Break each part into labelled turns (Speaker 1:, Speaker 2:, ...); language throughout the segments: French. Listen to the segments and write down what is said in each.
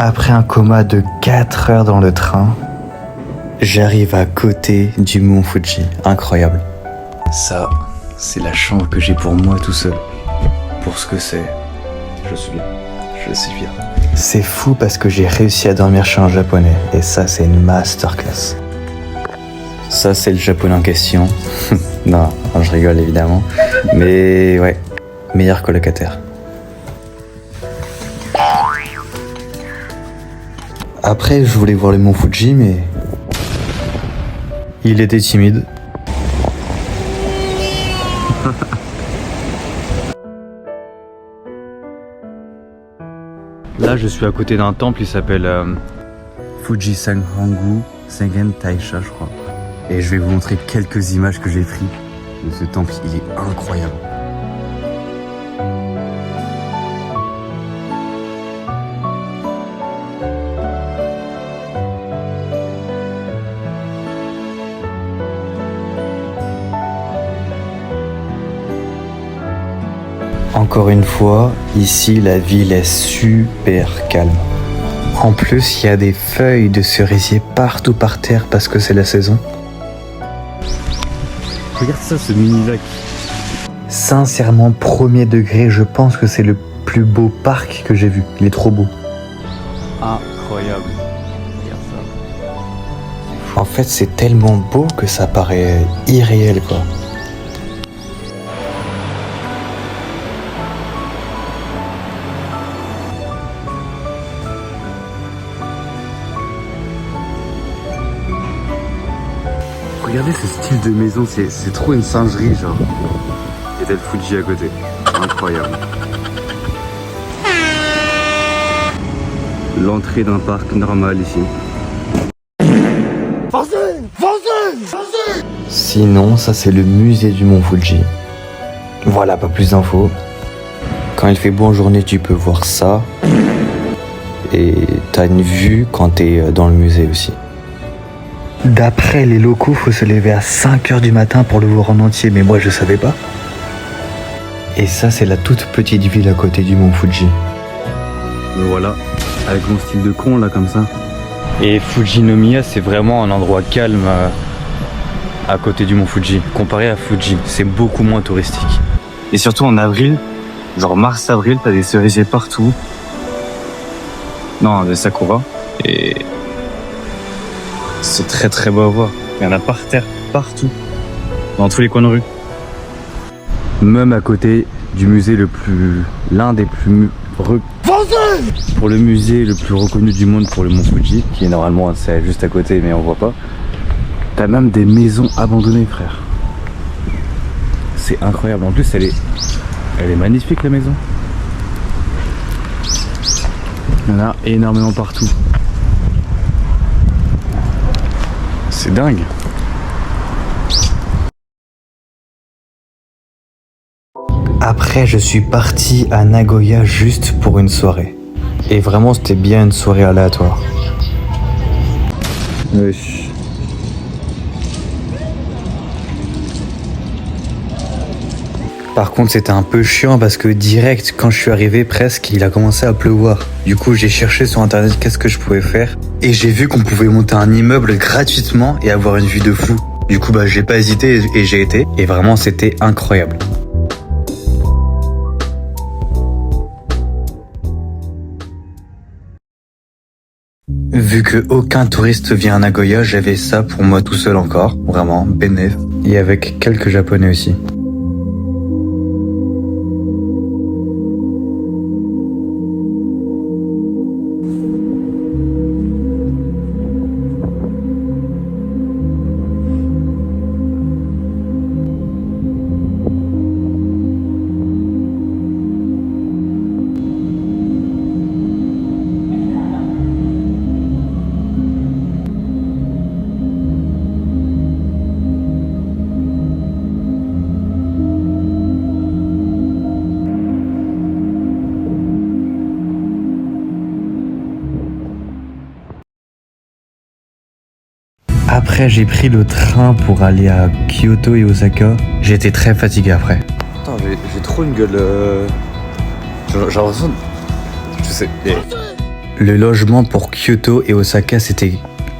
Speaker 1: Après un coma de 4 heures dans le train, j'arrive à côté du mont Fuji. Incroyable. Ça, c'est la chambre que j'ai pour moi tout seul. Pour ce que c'est, je suis fier. C'est fou parce que j'ai réussi à dormir chez un japonais. Et ça, c'est une masterclass. Ça, c'est le japonais en question. Non, je rigole évidemment. Mais ouais, meilleur colocataire. Après, je voulais voir le mont Fuji, mais il était timide. Là, je suis à côté d'un temple, il s'appelle Fujisanhangu Sengen Taisha, je crois. Et je vais vous montrer quelques images que j'ai prises de ce temple, il est incroyable. Encore une fois, ici la ville est super calme. En plus, il y a des feuilles de cerisier partout par terre parce que c'est la saison. Regarde ça, ce mini lac. Sincèrement, premier degré, je pense que c'est le plus beau parc que j'ai vu. Il est trop beau. Incroyable. Regarde ça. En fait, c'est tellement beau que ça paraît irréel, quoi. Regardez ce style de maison, c'est trop une singerie, genre. Il y a le Fuji à côté. Incroyable. L'entrée d'un parc normal ici. Sinon, ça c'est le musée du mont Fuji. Voilà, pas plus d'infos. Quand il fait beau en journée, tu peux voir ça. Et t'as une vue quand t'es dans le musée aussi. D'après les locaux, faut se lever à 5h du matin pour le voir en entier, mais moi je savais pas. Et ça, c'est la toute petite ville à côté du mont Fuji. Me voilà, avec mon style de con là comme ça. Et Fujinomiya, c'est vraiment un endroit calme à côté du mont Fuji. Comparé à Fuji, c'est beaucoup moins touristique. Et surtout en avril, genre mars-avril, t'as des cerisiers partout. Non, des sakura. Et c'est très très beau à voir. Il y en a par terre, partout, dans tous les coins de rue. Même à côté du musée l'un des plus pour le musée le plus reconnu du monde pour le mont Fuji, qui est normalement c'est juste à côté mais on voit pas. T'as même des maisons abandonnées, frère. C'est incroyable. En plus, elle est magnifique la maison. Il y en a énormément partout. C'est dingue. Après, je suis parti à Nagoya juste pour une soirée. Et vraiment, c'était bien une soirée aléatoire. Wesh. Par contre, c'était un peu chiant parce que direct, quand je suis arrivé presque, il a commencé à pleuvoir. Du coup, j'ai cherché sur internet qu'est-ce que je pouvais faire. Et j'ai vu qu'on pouvait monter un immeuble gratuitement et avoir une vue de fou. Du coup, j'ai pas hésité et j'ai été. Et vraiment, c'était incroyable. Vu que aucun touriste vient à Nagoya, j'avais ça pour moi tout seul encore. Vraiment, bénéf. Et avec quelques japonais aussi. Après, j'ai pris le train pour aller à Kyoto et Osaka. J'étais très fatigué après. Attends, j'ai trop une gueule. J'ai l'impression. Je sais. Le logement pour Kyoto et Osaka, c'était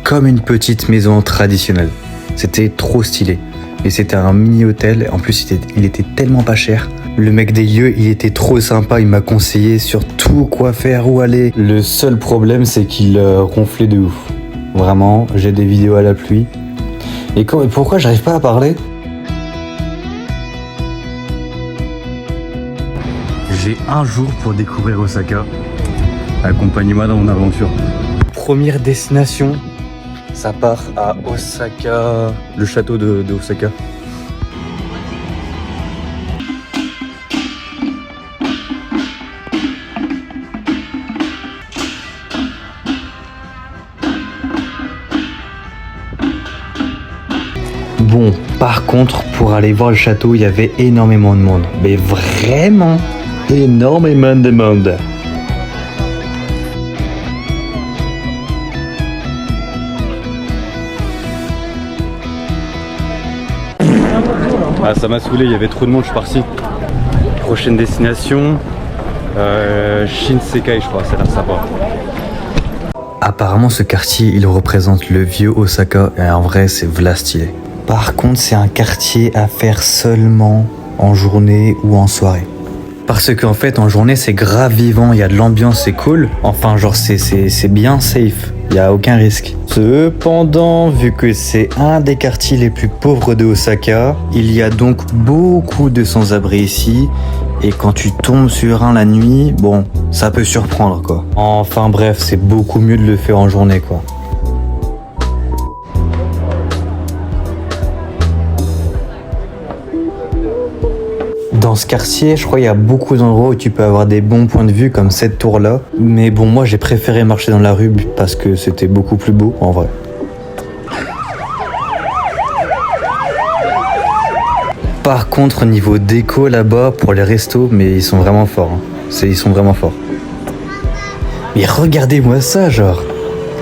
Speaker 1: comme une petite maison traditionnelle. C'était trop stylé. Et c'était un mini-hôtel. En plus, il était tellement pas cher. Le mec des lieux, il était trop sympa. Il m'a conseillé sur tout quoi faire, où aller. Le seul problème, c'est qu'il ronflait de ouf. Vraiment, j'ai des vidéos à la pluie. Et pourquoi j'arrive pas à parler ? J'ai un jour pour découvrir Osaka. Accompagnez-moi dans mon aventure. Première destination, ça part à Osaka, le château de Osaka. Bon, par contre, pour aller voir le château, il y avait énormément de monde. Mais vraiment énormément de monde. Ah, ça m'a saoulé, il y avait trop de monde, je suis parti. Prochaine destination, Shinsekai, je crois, ça a l'air sympa. Apparemment, ce quartier, il représente le vieux Osaka, et en vrai, c'est v'là stylé. Par contre, c'est un quartier à faire seulement en journée ou en soirée. Parce qu'en fait, en journée, c'est grave vivant, il y a de l'ambiance, c'est cool. Enfin, genre, c'est bien safe, il n'y a aucun risque. Cependant, vu que c'est un des quartiers les plus pauvres de Osaka, il y a donc beaucoup de sans-abri ici. Et quand tu tombes sur un la nuit, bon, ça peut surprendre, quoi. Enfin bref, c'est beaucoup mieux de le faire en journée, quoi. Dans ce quartier, je crois qu'il y a beaucoup d'endroits où tu peux avoir des bons points de vue comme cette tour-là. Mais bon, moi j'ai préféré marcher dans la rue parce que c'était beaucoup plus beau en vrai. Par contre, niveau déco là-bas, pour les restos, mais ils sont vraiment forts. Hein. Ils sont vraiment forts. Mais regardez-moi ça, genre.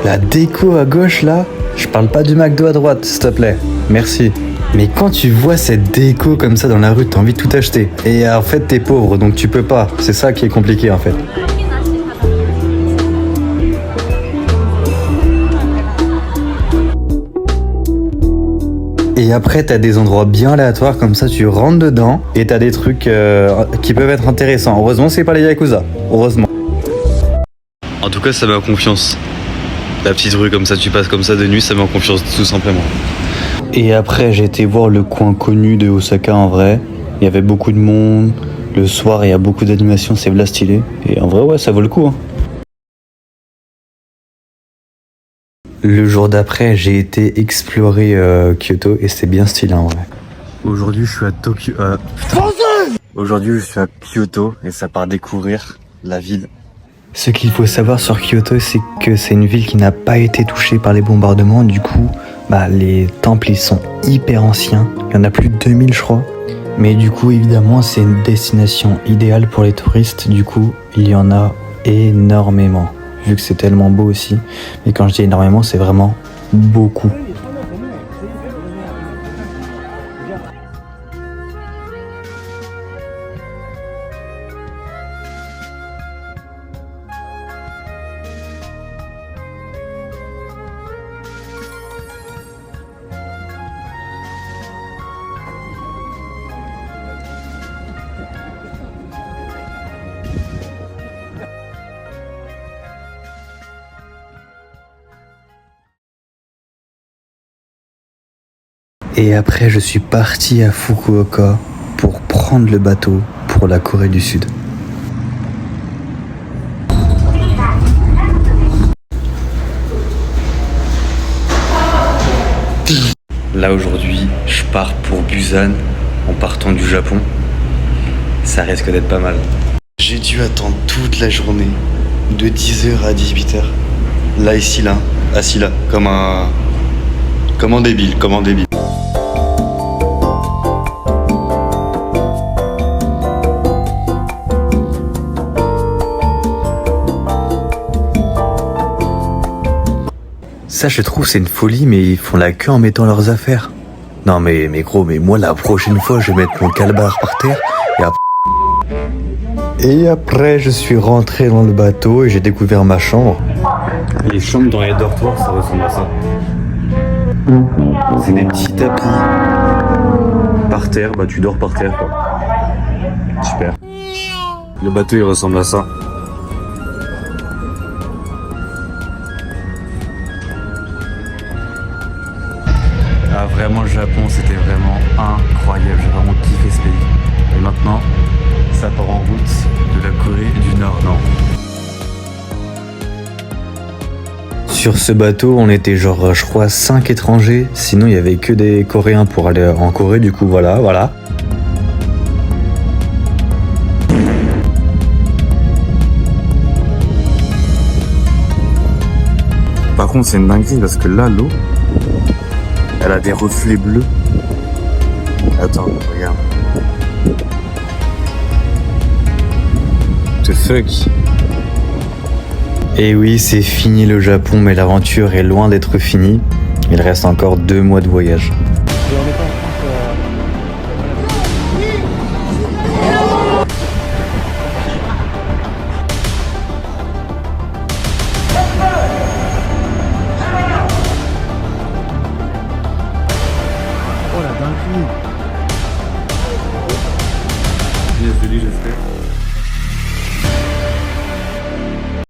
Speaker 1: La déco à gauche là, je parle pas du McDo à droite, s'il te plaît. Merci. Mais quand tu vois cette déco comme ça dans la rue, t'as envie de tout acheter. Et en fait, t'es pauvre, donc tu peux pas. C'est ça qui est compliqué en fait. Et après, t'as des endroits bien aléatoires comme ça, tu rentres dedans et t'as des trucs qui peuvent être intéressants. Heureusement, c'est pas les Yakuza. Heureusement. En tout cas, ça met en confiance. La petite rue comme ça, tu passes comme ça de nuit, ça met en confiance tout simplement. Et après, j'ai été voir le coin connu de Osaka en vrai. Il y avait beaucoup de monde. Le soir, il y a beaucoup d'animations, c'est v'là stylé. Et en vrai, ouais, ça vaut le coup. Hein. Le jour d'après, j'ai été explorer Kyoto et c'était bien stylé en vrai. Aujourd'hui, je suis à Tokyo. Aujourd'hui, je suis à Kyoto et ça part découvrir la ville. Ce qu'il faut savoir sur Kyoto, c'est que c'est une ville qui n'a pas été touchée par les bombardements. Du coup, les temples, ils sont hyper anciens. Il y en a plus de 2000, je crois. Mais du coup, évidemment, c'est une destination idéale pour les touristes. Du coup, il y en a énormément. Vu que c'est tellement beau aussi. Mais quand je dis énormément, c'est vraiment beaucoup. Et après, je suis parti à Fukuoka pour prendre le bateau pour la Corée du Sud. Là aujourd'hui, je pars pour Busan en partant du Japon. Ça risque d'être pas mal. J'ai dû attendre toute la journée, de 10h à 18h. Là, ici, là, assis là, comme un débile. Ça, je trouve, c'est une folie, mais ils font la queue en mettant leurs affaires. Non, mais gros, mais moi, la prochaine fois, je vais mettre mon calbar par terre Et après, je suis rentré dans le bateau et j'ai découvert ma chambre. Les chambres dans les dortoirs, ça ressemble à ça. C'est des petits tapis. Par terre, bah tu dors par terre quoi. Super. Le bateau il ressemble à ça. Ah vraiment le Japon c'était vraiment incroyable, j'ai vraiment kiffé ce pays. Et maintenant, ça part en route de la Corée du Nord, non. Sur ce bateau, on était genre, je crois, 5 étrangers. Sinon, il y avait que des Coréens pour aller en Corée. Du coup, voilà. Par contre, c'est une dinguerie parce que là, l'eau, elle a des reflets bleus. Attends, regarde. What the fuck? Et oui, c'est fini le Japon, mais l'aventure est loin d'être finie. Il reste encore 2 mois de voyage.